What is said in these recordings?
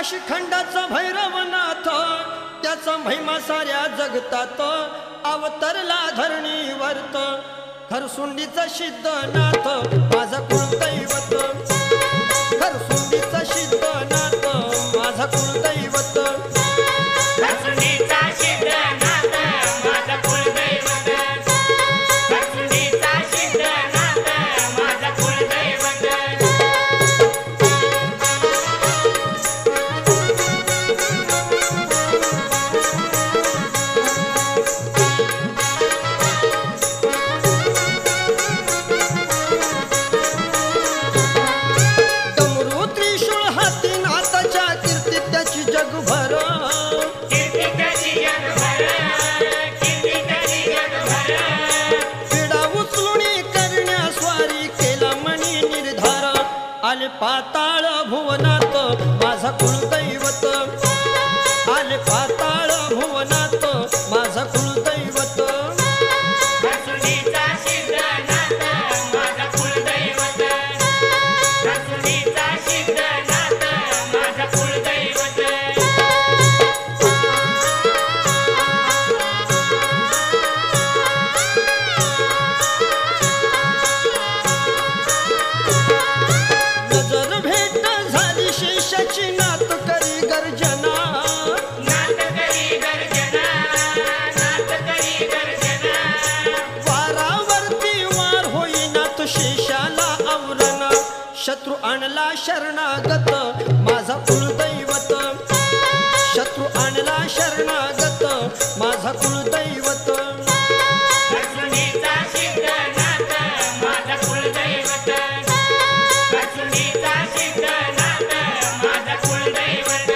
काशीखंडाचा भैरवनाथ त्याचा महिमा साऱ्या जगतात अवतरला धरणीवरत खरसुंडीचा सिद्धनाथ माझा कुलदैवत खरसुंडीचा सिद्धनाथ माझा कुलदैवत खरसुंडीचा सिद्धनाथ माझा कुलदैवत खरसुंडीचा सिद्धनाथ माझा कुलदैवत पाताळ भुवनात माझा कुलदैवत आले पाताळ भुवनात माझा कुलदैवत खरसुंडीचा सिद्धनाथ माझा कुलदैवत खरसुंडीचा सिद्धनाथ माझा कुलदैवत नात करी गर्जना नात करी गर्जना नात करी गर्जना वारावरती वार होईना तो शेषाला आवरण शत्रु आणला शरणागत माझा कुलदैवत शत्रु आणला शरणागत माझा कुलदैवत खरसुंडीचा सिद्धनाथ माझा कुलदैवत खरसुंडीचा सिद्धनाथ माझा कुलदैवत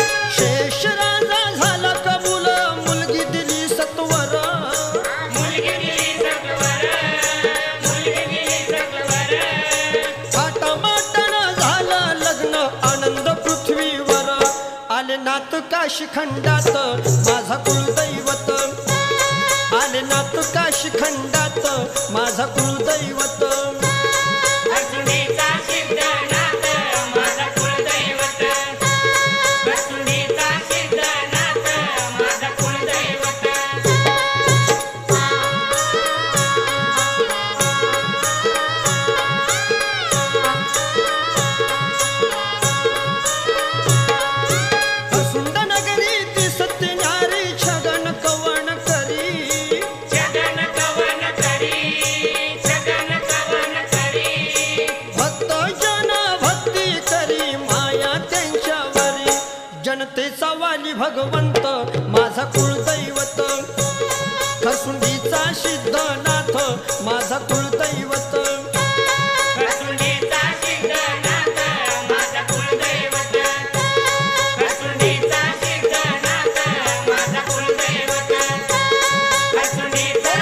शेषराजा झाला कबूल मुलगी दिली सत्वर मुलगी दिली सत्वर मुलगी दिली सत्वर थाटामाटानं झालं लग्न आनंद पृथ्वीवर आले नाथ काशीखंडात माझा कुलदैवत आले नाथ काशीखंडात माझा कुलदैवत खरसुंडीचा सिद्धनाथ माझा कुलदैवत खरसुंडीचा सिद्धनाथ माझा कुलदैवत सुंद नगरी ती सत्यनारी छगन कवण करी छगन कवन करी छगन कवन करी भक्त जन भक्ती करी माया त्यांच्यावरी जनतेचा वाली भगवंत माझा कुलदैवत खरसुंडीचा सिद्धनाथ माझा कुलदैवत खरसुंडीचा सिद्धनाथ माझा कुलदैवत खरसुंडीचा सिद्धनाथ माझा कुलदैवत खरसुंडीचा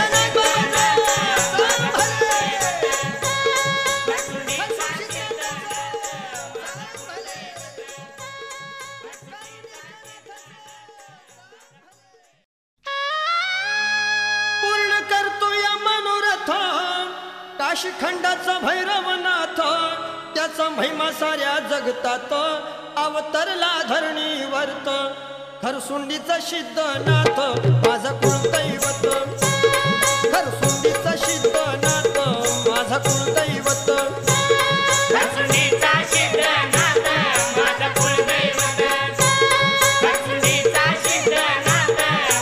पूर्ण करतो या मनोरथ काशीखंडाचा भैरवनाथ त्याचा महिमा साऱ्या जगतात अवतरला धरणीवरत खरसुंडीचा सिद्धनाथ माझा कुलदैवत खरसुंडीचा सिद्धनाथ माझा कुलदैवत खरसुंडीचा सिद्धनाथ माझा कुलदैवत खरसुंडीचा सिद्धनाथ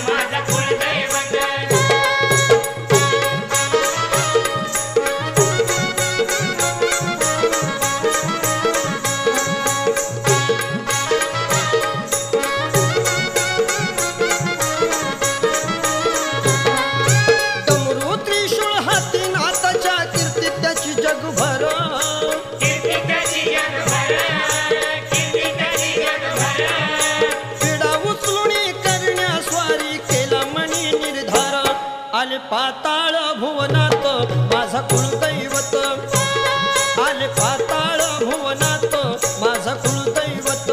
माझा कुलदैवत डमरू त्रिशूळ हाती नाथाच्या कीर्ती त्याची जगभर कीर्ती त्याची जगभर कीर्ती त्याची जगभर पिढा उचलुणी करण्या स्वारी केला मणी निर्धार आले पाताळ भुवनात माझा कुलदैवत आले पाताळ भुवनात माझा कुलदैवत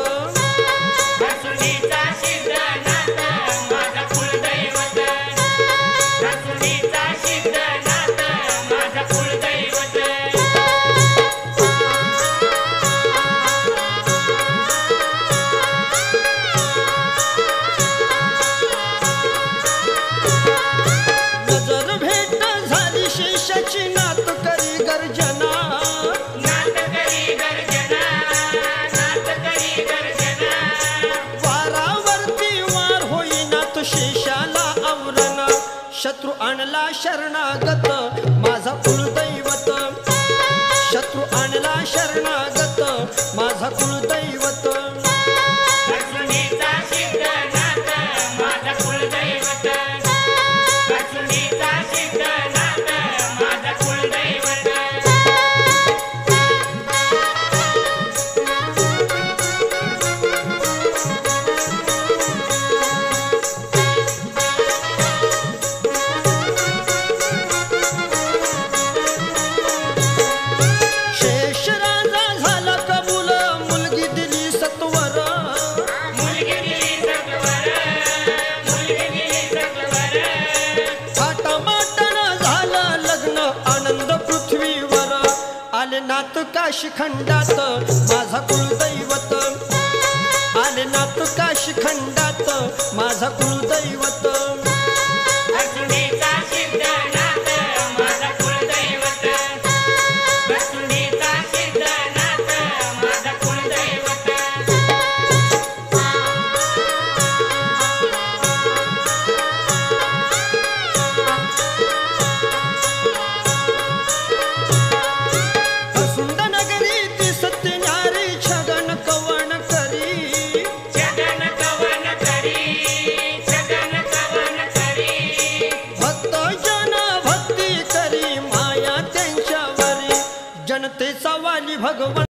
शरणागत माझा कुलदैवत शत्रू आणला शरणागत माझा कुलदैवत कसुनीचा सिद्धनाथ माझा कुलदैवत कसुनीचा सिद्धनाथ माझा कुलदैवत नाथ काशी खंडात माझा कुलदैवत आले नाथ काशी खंडात माझा कुलदैवत कसुनीचा सिद्धनाथ माझा कुलदैवत कसुनीचा सिद्धनाथ माझा कुलदैवत जनतेचा वाली भगवंत